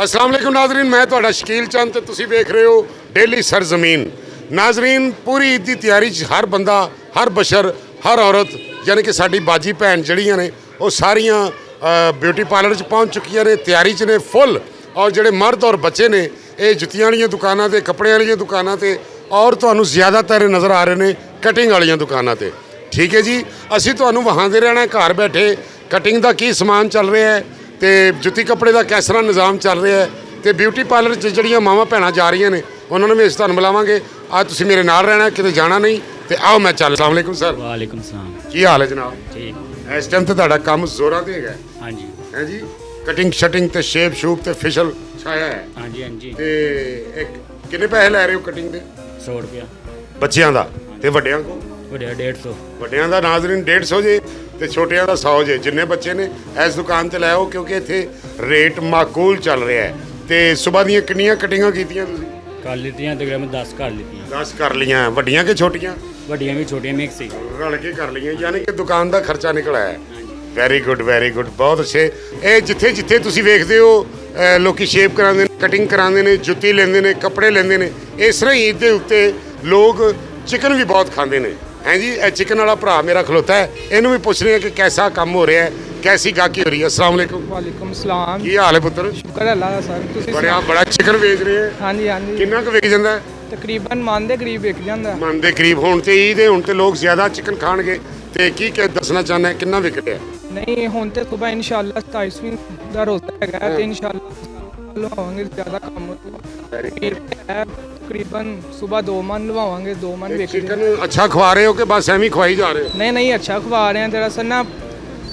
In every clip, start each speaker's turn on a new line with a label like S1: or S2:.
S1: अस्सलाम वालेकुम नाजरीन, मैं तुहाडा शकील चंद ते तुसीं वेख रहे हो डेली सरजमीन। नाजरीन, पूरी ईद की तैयारी हर बंदा, हर बशर, हर औरत यानी कि साडी बाजी भैन जड़ियां ने वो सारियां ब्यूटी पार्लर च पहुँच चुकियां ने, तैयारी च ने फुल। और जिहड़े मर्द और बच्चे ने ये जुत्तियां वालियां दुकानां ते, कपड़े वालियां दुकानां ते, और तुहानूं ज़्यादातर नज़र आ रहे ने कटिंग वालियां दुकानां ते। ठीक है जी, असीं तुहानूं वहांदे रहना घर बैठे कटिंग का की समान चल रहा है तो जुत्ती कपड़े का किस तरह निज़ाम चल रहा है, तो ब्यूटी पार्लर जड़ियाँ मावां भैणां जा रही ने उन्होंने भी असीं तुहानूं मिलावांगे। आज तुसीं मेरे नाल रहना, किते जाना नहीं, तो आओ मैं चल। अस्सलाम वालेकुम सर।
S2: वालेकुम सलाम।
S1: की हाल है जनाब?
S2: ठीक।
S1: इस टाइम तो तुहाडा काम जोरां ते है।
S2: हाँ जी
S1: है जी, कटिंग शटिंग ते शेप शूप ते फेशियल छाया है।
S2: हाँ जी हाँ जी।
S1: ते एक किन्ने पैसे लै रहे हो कटिंग दे?
S2: 100 रुपया
S1: बच्चियां दा ते वड्डियां को?
S2: वड्या 150।
S1: ਵੱਡਿਆਂ ਦਾ ਨਾਜ਼ਰੀਨ 150 ਜੇ ਤੇ ਛੋਟਿਆਂ ਦਾ 100 ਜੇ। ਜਿੰਨੇ ਬੱਚੇ ਨੇ ਇਸ ਦੁਕਾਨ ਤੇ ਲੈ ਆਓ ਕਿਉਂਕਿ ਇੱਥੇ ਰੇਟ ਮਾਕੂਲ ਚੱਲ ਰਿਹਾ ਹੈ। ਤੇ ਸਵੇਰ ਦੀਆਂ ਕਿੰਨੀਆਂ ਕਟਿੰਗਾਂ ਕੀਤੀਆਂ ਤੁਸੀਂ?
S2: कर लीती तकरीबन 10 कर लीती
S1: 10 ਕਰ ਲੀਆਂ। ਵੱਡੀਆਂ ਕਿ ਛੋਟੀਆਂ?
S2: वड्डियां भी छोटियां मिक्स ही।
S1: ਰਲ ਕੇ ਕਰ ਲਈਆਂ, ਯਾਨੀ ਕਿ ਦੁਕਾਨ ਦਾ ਖਰਚਾ ਨਿਕਲ ਆਇਆ। ਵੈਰੀ ਗੁੱਡ ਬਹੁਤ ਅੱਛੇ। ਇਹ ਜਿੱਥੇ ਜਿੱਥੇ ਤੁਸੀਂ ਵੇਖਦੇ ਹੋ ਲੋਕੀ ਸ਼ੇਪ ਕਰਾਉਂਦੇ ਨੇ, ਕਟਿੰਗ ਕਰਾਉਂਦੇ ਨੇ, ਜੁੱਤੀ ਲੈਂਦੇ ਨੇ, ਕੱਪੜੇ ਲੈਂਦੇ ਨੇ। ਇਸ ਤਰ੍ਹਾਂ ਹੀ ਈਦ ਦੇ ਉੱਤੇ ਲੋਕ ਚਿਕਨ ਵੀ ਬਹੁਤ ਖਾਂਦੇ ਨੇ। हैं जी, चिकन वाला भरा मेरा खलोता है, इनू भी पूछ रहे हैं कि कैसा काम हो रहा है, कैसी गाहकी हो रही है। अस्सलाम वालेकुम।
S3: वालेकुम सलाम।
S1: की हाल है पुत्र?
S3: शुक्र है अल्लाह दा सर। तुसीं
S1: बड़ा चिकन बेच रहे हैं।
S3: हाँ जी हाँ जी।
S1: किन्ना कुछ विक जाता है?
S3: तकरीबन मन दे करीब विक जांदा।
S1: मन के करीब होने ते ईद है, हुण ते लोग ज़्यादा चिकन खाणगे ते की दसना चाहना है किन्ना विक रहा है?
S3: नहीं हुण ते सुबह इंशाअल्लाह 27वीं दा रोज़ा हैगा ते इंशाअल्लाह लवावांगे ज़्यादा काम है। तकरीबन सुबह 2 मन लवावांगे, 2 मन विक जाए।
S1: चिकन अच्छा खवा रहे हो कि बस एवं ही खवाई जा रहे हो?
S3: नहीं नहीं अच्छा खवा रहे हैं। दरअसल ना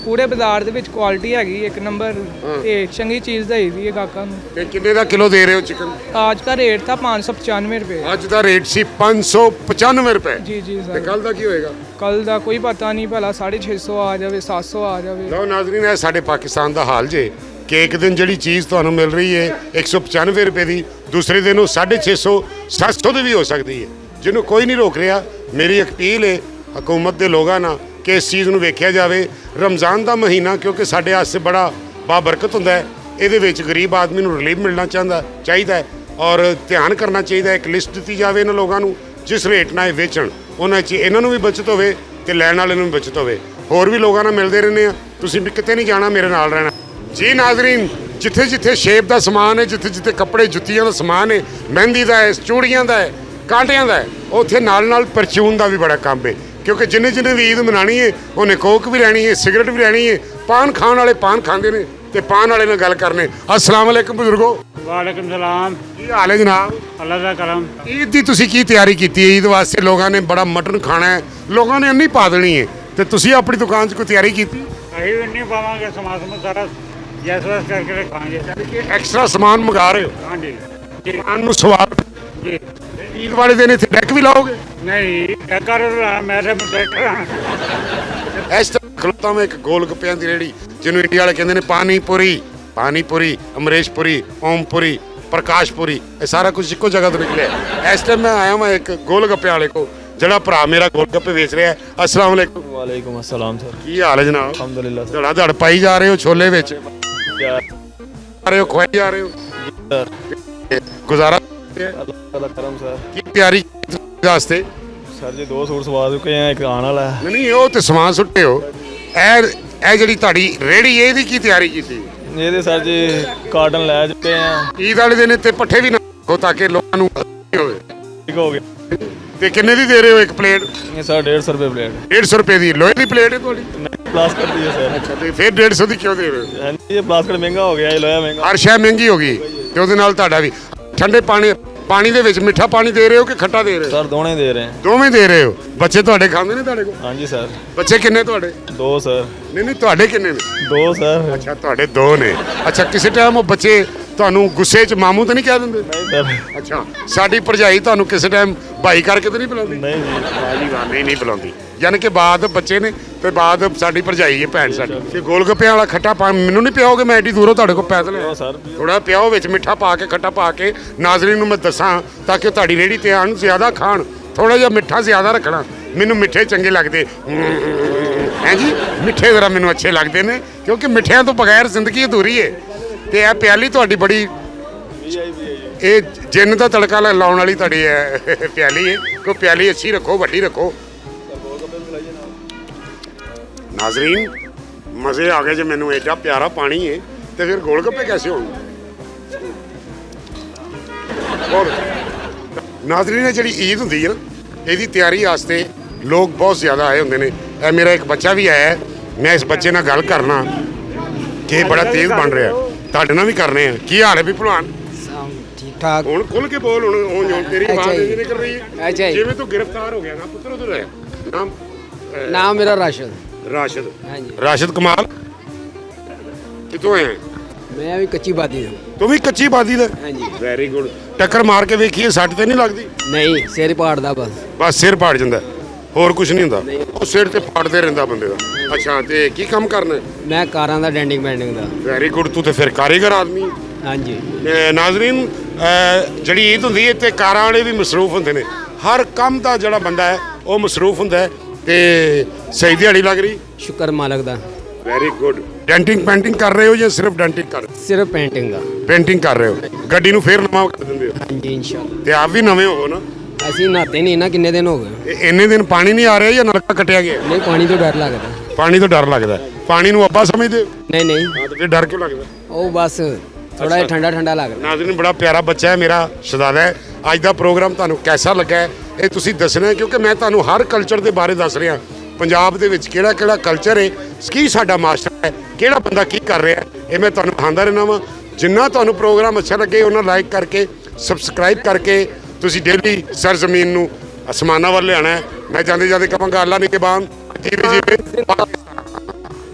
S3: पूरे बाजार ਦੇ ਵਿੱਚ ਕੁਆਲਿਟੀ ਹੈਗੀ ਇੱਕ ਨੰਬਰ ਤੇ ਚੰਗੀ ਚੀਜ਼ ਦਈ ਦੀ ਹੈ ਗਾਹਕਾਂ ਨੂੰ।
S1: ਤੇ ਕਿੰਨੇ ਦਾ ਕਿਲੋ ਦੇ ਰਹੇ ਹੋ चिकन?
S3: आज का रेट था 595 रुपए।
S1: ਅੱਜ ਦਾ ਰੇਟ ਸੀ 595 ਰੁਪਏ।
S3: जी जी
S1: ਤੇ
S3: सर।
S1: ਕੱਲ ਦਾ ਕੀ ਹੋਏਗਾ?
S3: ਕੱਲ ਦਾ ਕੋਈ ਪਤਾ ਨਹੀਂ, ਭਲਾ 650 ਆ ਜਾਵੇ, 700 ਆ ਜਾਵੇ।
S1: ਲਓ ਨਾਜ਼ਰੀਨ, ਇਹ ਸਾਡੇ ਪਾਕਿਸਤਾਨ ਦਾ ਹਾਲ ਜੇ ਕਿ ਇੱਕ ਦਿਨ ਜਿਹੜੀ ਚੀਜ਼ ਤੁਹਾਨੂੰ ਮਿਲ ਰਹੀ ਹੈ 195 ਰੁਪਏ ਦੀ, ਦੂਸਰੇ ਦਿਨ ਉਹ 650 700 ਦੀ ਵੀ ਹੋ ਸਕਦੀ ਹੈ, ਜਿਹਨੂੰ ਕੋਈ ਨਹੀਂ ਰੋਕ ਰਿਹਾ। ਮੇਰੀ ਅਪੀਲ ਹੈ ਹਕੂਮਤ ਦੇ ਲੋਕਾਂ ਨਾਲ ਕਿ ਇਸ ਚੀਜ਼ ਨੂੰ ਵੇਖਿਆ ਜਾਵੇ। ਰਮਜ਼ਾਨ ਦਾ ਮਹੀਨਾ ਕਿਉਂਕਿ ਸਾਡੇ ਵਾਸਤੇ ਬੜਾ ਬਾਬਰਕਤ ਹੁੰਦਾ ਹੈ, ਇਹਦੇ ਵਿੱਚ ਗਰੀਬ ਆਦਮੀ ਨੂੰ ਰਿਲੀਫ ਮਿਲਣਾ ਚਾਹੀਦਾ ਹੈ ਔਰ ਧਿਆਨ ਕਰਨਾ ਚਾਹੀਦਾ ਹੈ। ਇੱਕ ਲਿਸਟ ਦਿੱਤੀ ਜਾਵੇ ਇਹਨਾਂ ਲੋਕਾਂ ਨੂੰ ਜਿਸ ਰੇਟ ਨਾਲ ਇਹ ਵੇਚਣ, ਉਹਨਾਂ 'ਚ ਇਹਨਾਂ ਨੂੰ ਵੀ ਬਚਤ ਹੋਵੇ ਤੇ ਲੈਣ ਵਾਲੇ ਨੂੰ ਵੀ ਬਚਤ ਹੋਵੇ। ਹੋਰ ਵੀ ਲੋਕਾਂ ਨਾਲ ਮਿਲਦੇ ਰਹਿੰਦੇ ਆ, ਤੁਸੀਂ ਵੀ ਕਿਤੇ ਨਹੀਂ ਜਾਣਾ, ਮੇਰੇ ਨਾਲ ਰਹਿਣਾ ਜੀ। ਨਾਜ਼ਰੀਨ, ਜਿੱਥੇ ਜਿੱਥੇ ਸ਼ੇਪ ਦਾ ਸਮਾਨ ਹੈ, ਜਿੱਥੇ ਜਿੱਥੇ ਕੱਪੜੇ ਜੁੱਤੀਆਂ ਦਾ ਸਮਾਨ ਹੈ, ਮਹਿੰਦੀ ਦਾ ਹੈ, ਚੂੜੀਆਂ ਦਾ ਹੈ, ਕਾਂਟਿਆਂ ਦਾ ਹੈ, ਉੱਥੇ ਨਾਲ ਨਾਲ ਪਰਚੂਨ ਦਾ ਵੀ ਬੜਾ ਕੰਮ ਹੈ। ਕਿਉਂਕਿ ਜਿੰਨੇ ਜਿੰਨੇ ਵੀ ਈਦ ਮਨਾਣੀ ਹੈ ਉਹਨੇ ਕੋਕ ਵੀ ਲੈਣੀ ਹੈ, ਸਿਗਰਟ ਵੀ ਲੈਣੀ ਹੈ। ਪਾਨ ਖਾਣ ਵਾਲੇ ਪਾਨ ਖਾਂਦੇ ਨੇ ਤੇ ਪਾਨ ਵਾਲੇ ਨਾਲ ਗੱਲ ਕਰਨੇ। अस्सलाम वालेकुम ਬਜ਼ੁਰਗੋ।
S2: वालेकुम सलाम।
S1: ਕੀ ਹਾਲ ਹੈ ਜਨਾਬ?
S2: अल्लाह का करम।
S1: ਈਦ ਦੀ ਤੁਸੀਂ ਕੀ ਤਿਆਰੀ ਕੀਤੀ ਹੈ? ਈਦ ਵਾਸਤੇ ਲੋਕਾਂ ਨੇ ਬੜਾ ਮਟਨ ਖਾਣਾ ਹੈ, ਲੋਕਾਂ ਨੇ ਇੰਨੀ ਪਾ ਦੇਣੀ ਹੈ, ਤੇ ਤੁਸੀਂ ਆਪਣੀ ਦੁਕਾਨ 'ਚ ਕੋਈ ਤਿਆਰੀ ਕੀਤੀ?
S2: ਅਸੀਂ ਵੀ ਨਹੀਂ ਪਾਵਾਂਗੇ, ਸਮਾਨ ਸਾਰਾ ਜੈਸ ਵੈਸ ਕਰਕੇ ਖਾਵਾਂਗੇ।
S1: ਐਕਸਟਰਾ ਸਮਾਨ ਮੰਗਾ ਰਹੇ ਹੋ?
S2: हाँ जी
S1: ਦੁਕਾਨ ਨੂੰ ਸਵਾਰ
S2: जी।
S1: ਈਦ ਵਾਲੇ ਦਿਨ ਇੱਥੇ ਡੈਕ ਵੀ ਲਾਓਗੇ?
S2: नहीं कर मेरे
S1: ਇਸ ਤਰ੍ਹਾਂ ਖਲੋਤਾ ਮੈਂ ਇੱਕ ਗੋਲ ਗੱਪਿਆਂ ਦੀ ਰੇੜੀ, ਜਿਹਨੂੰ ਇੰਡੀਆ ਵਾਲੇ ਕਹਿੰਦੇ ਨੇ ਪਾਣੀ ਪੂਰੀ, ਅਮਰੇਸ਼ਪੁਰੀ, ਓਮਪੁਰੀ, ਪ੍ਰਕਾਸ਼ਪੁਰੀ, ਇਹ ਸਾਰਾ ਕੁਝ ਇੱਕੋ ਜਗ੍ਹਾ ਤੋਂ ਨਿਕਲਿਆ। ਇਸ ਟਾਈਮ ਮੈਂ ਆਇਆ ਮੈਂ ਇੱਕ ਗੋਲ ਗੱਪਿਆਂ ਵਾਲੇ ਕੋ, ਜਿਹੜਾ ਭਰਾ ਮੇਰਾ ਗੋਲ ਗੱਪੇ ਵੇਚ ਰਿਹਾ ਹੈ। अस्सलाम वालेकुम।
S4: वालेकुम अस्सलाम सर।
S1: ਕੀ ਹਾਲ ਹੈ ਜਨਾਬ?
S4: अल्हम्दुलिल्लाह सर।
S1: ਧੜਾ ਧੜ ਪਾਈ ਜਾ ਰਹੇ ਹੋ ਛੋਲੇ ਵਿੱਚ,
S4: क्या
S1: ਆ ਰਹੇ ਹੋ, ਖਵਾਈ ਜਾ ਰਹੇ ਹੋ,
S4: सर?
S1: ਗੁਜ਼ਾਰਾ
S4: अल्लाह का करम सर।
S1: ਕੀ ਤਿਆਰੀ ਵਾਸਤੇ?
S4: सर जी 2 सूट सवा चुके हैं, एक आने वाला है।
S1: ਨਹੀਂ ਉਹ ਤੇ ਸਮਾਨ ਸੁੱਟੇ ਹੋ। ਇਹ ਜਿਹੜੀ ਤੁਹਾਡੀ ਰੇੜੀ ਇਹਦੀ ਕੀ ਤਿਆਰੀ ਕੀਤੀ?
S4: ये तो सर जी कार्टन लै चुके हैं।
S1: ਈਦ ਵਾਲੇ ਦਿਨ ਇੱਥੇ ਪੱਠੇ ਵੀ ਨਾ ਰੱਖੋ ਤਾਂ ਕਿ ਲੋਕਾਂ ਨੂੰ ਹੋਵੇ।
S4: ठीक हो गया।
S1: ਤੇ ਕਿੰਨੇ ਦੀ ਦੇ ਰਹੇ ਹੋ ਇੱਕ ਪਲੇਟ?
S4: ये सर 150 रुपये प्लेट।
S1: 150 ਰੁਪਏ ਦੀ ਲੋਹੇ ਦੀ ਪਲੇਟ ਹੈ ਤੁਹਾਡੀ?
S4: नहीं प्लास्टिक दी है सर।
S1: ਤੇ ਫਿਰ 150 ਦੀ ਕਿਉਂ ਦੇ ਰਹੇ ਹੋ?
S4: हाँ जी, ये प्लास्टिक महंगा हो गया, ये लोया महंगा।
S1: ਹਰ ਸ਼ੈ ਮਹਿੰਗੀ ਹੋ ਗਈ ਤੇ ਉਹਦੇ ਨਾਲ ਤੁਹਾਡਾ ਵੀ। ਠੰਡੇ ਪਾਣੀ ਦੇ ਵਿੱਚ ਮਿੱਠਾ ਪਾਣੀ ਦੇ ਰਹੇ ਹੋ ਕਿ ਖੱਟਾ ਦੇ ਰਹੇ ਹੋ?
S4: सर दोनों ही दे रहे हैं।
S1: ਦੋਵੇਂ ਦੇ ਰਹੇ ਹੋ। ਬੱਚੇ ਤੁਹਾਡੇ ਖਾਂਦੇ ਨੇ ਤੁਹਾਡੇ ਕੋਲ?
S4: हाँ जी सर।
S1: ਬੱਚੇ ਕਿੰਨੇ ਤੁਹਾਡੇ?
S4: 2 सर।
S1: ਨਹੀਂ ਤੁਹਾਡੇ ਕਿੰਨੇ ਨੇ?
S4: 2 सर।
S1: ਅੱਛਾ ਤੁਹਾਡੇ 2 ਨੇ। ਅੱਛਾ ਕਿਸੇ ਟਾਈਮ ਉਹ ਬੱਚੇ ਤੁਹਾਨੂੰ ਗੁੱਸੇ 'ਚ ਮਾਮੂ ਤਾਂ ਨਹੀਂ ਕਹਿ ਦਿੰਦੇ?
S4: नहीं सर।
S1: ਅੱਛਾ ਸਾਡੀ ਭਰਜਾਈ ਤੁਹਾਨੂੰ ਕਿਸੇ ਟਾਈਮ ਭਾਈ ਕਰਕੇ ਤਾਂ ਨਹੀਂ ਬੁਲਾਉਂਦੀ?
S4: नहीं जी।
S1: ਵਾਹ ਨਹੀਂ ਬੁਲਾਉਂਦੀ, ਯਾਨੀ ਕਿ ਬਾਅਦ ਬੱਚੇ ਨੇ ਤੇ ਬਾਅਦ ਸਾਡੀ ਭਰਜਾਈ ਹੈ ਭੈਣ ਸਾਡੀ। ਤੇ ਗੋਲ ਗੱਪਿਆਂ ਵਾਲਾ ਖੱਟਾ ਪਾ ਮੈਨੂੰ ਨਹੀਂ ਪਿਆਓਗੇ? ਮੈਂ ਐਡੀ ਦੂਰੋਂ ਤੁਹਾਡੇ ਕੋਲ ਪੈਦਲ ਆਇਆ।
S4: ओ सर।
S1: ਥੋੜਾ ਪਿਆਓ ਵਿੱਚ ਮਿੱਠਾ ਪਾ ਕੇ, ਖੱਟਾ ਪਾ ਕੇ ਨਾਜ਼ਰੀਨ ਨੂੰ ਮੈਂ ਦੱਸਾਂ ਤਾਂ ਕਿ ਤੁਹਾਡੀ ਰੇੜੀ ਤੇ ਆਣ ਜ਼ਿਆਦਾ ਖਾਣ। ਥੋੜਾ ਜਿਹਾ ਮਿੱਠਾ ਜ਼ਿਆਦਾ ਰੱਖਣਾ। ਮੈਨੂੰ ਮਿੱਠੇ ਚੰਗੇ ਲੱਗਦੇ ਹੈ ਜੀ, ਮਿੱਠੇ ਜ਼ਰਾ ਮੈਨੂੰ ਅੱਛੇ ਲੱਗਦੇ ਨੇ ਕਿਉਂਕਿ ਮਿੱਠਿਆਂ ਤੋਂ ਬਗੈਰ ਜ਼ਿੰਦਗੀ ਅਧੂਰੀ ਹੈ। ਤੇ ਇਹ ਪਿਆਲੀ ਤੁਹਾਡੀ ਬੜੀ ਇਹ ਜਿੰਨ ਦਾ ਤੜਕਾ ਲਾਉਣ ਵਾਲੀ ਤੁਹਾਡੀ ਹੈ ਪਿਆਲੀ ਹੈ। ਕੋਈ ਪਿਆਲੀ ਅੱਛੀ ਰੱਖੋ, ਵੱਡੀ ਰੱਖੋ। ਨਾਜ਼ਰੀਨ ਮਜ਼ੇ ਆ ਗਏ ਜੇ। ਮੈਨੂੰ ਐਡਾ ਪਿਆਰਾ ਪਾਣੀ ਹੈ ਤੇ ਫਿਰ ਗੋਲ ਗੱਪੇ ਕੈਸੇ ਹੋਣਗੇ? ਹੋਰ ਨਾਜ਼ਰੀਨ ਇਹ ਜਿਹੜੀ ਈਦ ਹੁੰਦੀ ਹੈ ਨਾ, ਇਹਦੀ ਤਿਆਰੀ ਵਾਸਤੇ ਲੋਕ ਬਹੁਤ ਜ਼ਿਆਦਾ ਆਏ ਹੁੰਦੇ ਨੇ। ਇਹ ਮੇਰਾ ਇੱਕ ਬੱਚਾ ਵੀ ਆਇਆ ਹੈ। ਮੈਂ ਇਸ ਬੱਚੇ ਨਾਲ ਗੱਲ ਕਰਨਾ ਕਿ ਇਹ ਬੜਾ ਤੇਜ਼ ਬਣ ਰਿਹਾ। ਤੁਹਾਡੇ ਨਾਲ ਵੀ ਕਰਨੇ ਆ। ਕੀ ਹਾਲ ਹੈ ਵੀ ਭਲਵਾਨ?
S5: ਠੀਕ ਠਾਕ।
S1: ਹੁਣ ਖੁੱਲ ਕੇ ਬੋਲ। ਹੁਣ ਤੇਰੀ ਆਵਾਜ਼ ਨਹੀਂ ਨਿਕਲ ਰਹੀ ਹੈ।
S5: ਅੱਛਾ ਜੀ।
S1: ਜਿਵੇਂ ਤੂੰ ਗ੍ਰਿਫਤਾਰ ਹੋ ਗਿਆ ਨਾ ਪੁੱਤਰ, ਉਧਰ ਹੈ ਨਾਮ
S5: ਨਾਮ ਮੇਰਾ ਰਾਸ਼ਦ।
S1: ਰਾਸ਼ਦ।
S5: ਹਾਂਜੀ।
S1: ਰਾਸ਼ਦ ਕਮਾਲ ਕਿੱਥੋਂ ਆਇਆ?
S5: ਮੈਂ ਵੀ ਕੱਚੀ ਬਾਦੀ ਦਾ।
S1: ਤੂੰ ਵੀ ਕੱਚੀ ਬਾਦੀ ਦਾ?
S5: ਹਾਂਜੀ।
S1: Very good. ਟੱਕਰ ਮਾਰ ਕੇ ਵੇਖੀਏ, ਸੱਟ ਤੇ ਨਹੀਂ ਲੱਗਦੀ?
S5: ਨਹੀਂ, ਸਿਰ ਪਾੜਦਾ ਬਸ।
S1: ਬਸ ਸਿਰ ਪਾੜ ਜਾਂਦਾ, ਹੋਰ ਕੁਝ ਨਹੀਂ ਹੁੰਦਾ। ਉਹ ਸਿਰ ਤੇ ਪਾੜਦੇ ਰਹਿੰਦਾ ਬੰਦੇ ਦਾ। ਅੱਛਾ, ਤੇ ਕੀ ਕੰਮ ਕਰਨਾ ਹੈ?
S5: ਮੈਂ ਕਾਰਾਂ ਦਾ ਡੈਂਡਿੰਗ ਬੈਂਡਿੰਗ ਦਾ।
S1: Very good. ਤੂੰ ਤੇ ਫਿਰ ਕਾਰੀਗਰ ਆਦਮੀ ਹੈ।
S5: ਹਾਂਜੀ।
S1: ਨਾਜ਼ਰੀਨ ਜਿਹੜੀ ਈਦ ਹੁੰਦੀ ਹੈ ਤੇ ਕਾਰਾਂ ਵਾਲੇ ਵੀ ਮਸਰੂਫ ਹੁੰਦੇ ਨੇ। ਹਰ ਕੰਮ ਦਾ ਜਿਹੜਾ ਬੰਦਾ ਹੈ ਉਹ ਮਸਰੂਫ ਹੁੰਦਾ ਹੈ। ਤੇ ਸਹੀ ਦਿਹਾੜੀ ਲੱਗ ਰਹੀ?
S5: ਸ਼ੁਕਰ ਮਾਲਕ ਦਾ।
S1: Very good. ਡੈਂਟਿੰਗ ਪੈਂਟਿੰਗ ਕਰ ਰਹੇ ਹੋ ਜਾਂ ਸਿਰਫ ਡੈਂਟਿੰਗ ਕਰ ਰਹੇ
S5: ਸਿਰਫ ਪੇਂਟਿੰਗ ਦਾ।
S1: ਹੋ? ਪੇਂਟਿੰਗ ਕਰ ਰਹੇ ਹੋ। ਗੱਡੀ ਨੂੰ ਫੇਰ ਨਵਾਂ ਕਰ ਦਿੰਦੇ ਹੋ?
S5: ਹਾਂਜੀ ਇਨਸ਼ਾਅੱਲਾ।
S1: ਤੇ ਆਪ ਵੀ ਨਵੇਂ ਹੋ ਨਾ?
S5: ਅਸੀਂ ਨਹਾਤੇ ਨਹੀਂ ਨਾ, ਕਿੰਨੇ ਦਿਨ ਹੋ ਗਏ।
S1: ਇੰਨੇ ਦਿਨ ਪਾਣੀ ਨਹੀਂ ਆ ਰਿਹਾ ਜਾਂ ਨਲਕਾ ਕੱਟਿਆ ਗਿਆ?
S5: ਨਹੀਂ, ਪਾਣੀ ਤੋਂ ਡਰ ਲੱਗਦਾ।
S1: ਪਾਣੀ ਤੋਂ ਡਰ ਲੱਗਦਾ। ਪਾਣੀ ਨੂੰ ਅੱਬਾ ਸਮਝਦੇ ਹੋ?
S5: ਨਹੀਂ ਨਹੀਂ,
S1: ਹਾਂ, ਤੇ ਫਿਰ ਡਰ ਕਿਉਂ ਲੱਗਦਾ?
S5: ਉਹ ਬਸ ਥੋੜਾ ਜਿਹਾ ਠੰਡਾ ਠੰਡਾ ਲੱਗਦਾ।
S1: ਨਾਜ਼ਰੀਨ ਬੜਾ ਪਿਆਰਾ ਬੱਚਾ ਹੈ ਮੇਰਾ, ਸ਼ਹਜ਼ਾਦਾ ਹੈ। ਅੱਜ ਦਾ ਪ੍ਰੋਗਰਾਮ ਤੁਹਾਨੂੰ ਕੈਸਾ ਲੱਗਾ ਹੈ ਇਹ ਤੁਸੀਂ ਦੱਸਣਾ ਹੈ, ਕਿਉਂਕਿ ਮੈਂ ਤੁਹਾਨੂੰ ਹਰ ਕਲਚਰ ਦੇ ਬਾਰੇ ਦੱਸ ਰਿਹਾ। ਪੰਜਾਬ ਦੇ ਵਿੱਚ ਕਿਹੜਾ ਕਿਹੜਾ ਕਲਚਰ ਹੈ, ਕੀ ਸਾਡਾ ਮਾਸਟਰ ਹੈ, ਕਿਹੜਾ ਬੰਦਾ ਕੀ ਕਰ ਰਿਹਾ ਹੈ, ਇਹ ਮੈਂ ਤੁਹਾਨੂੰ ਦਿਖਾਉਂਦਾ ਰਹਿਣਾ ਵਾਂ। ਜਿੰਨਾ ਤੁਹਾਨੂੰ ਪ੍ਰੋਗਰਾਮ ਅੱਛਾ ਲੱਗੇ ਉਹਨਾਂ ਲਾਈਕ ਕਰਕੇ, ਸਬਸਕ੍ਰਾਈਬ ਕਰਕੇ ਤੁਸੀਂ ਡੇਲੀ ਸਰਜ਼ਮੀਨ ਨੂੰ ਅਸਮਾਨਾਂ ਵੱਲ ਲਿਆਉਣਾ ਹੈ। ਮੈਂ ਜਾਂਦੇ ਜਾਂਦੇ ਕਹਾਂਗਾ ਅੱਲਾ ਨਿਗਹਿਬਾਨ। ਜੀਵੇ ਜੀਵੇ ਪਾਕਿਸਤਾਨ।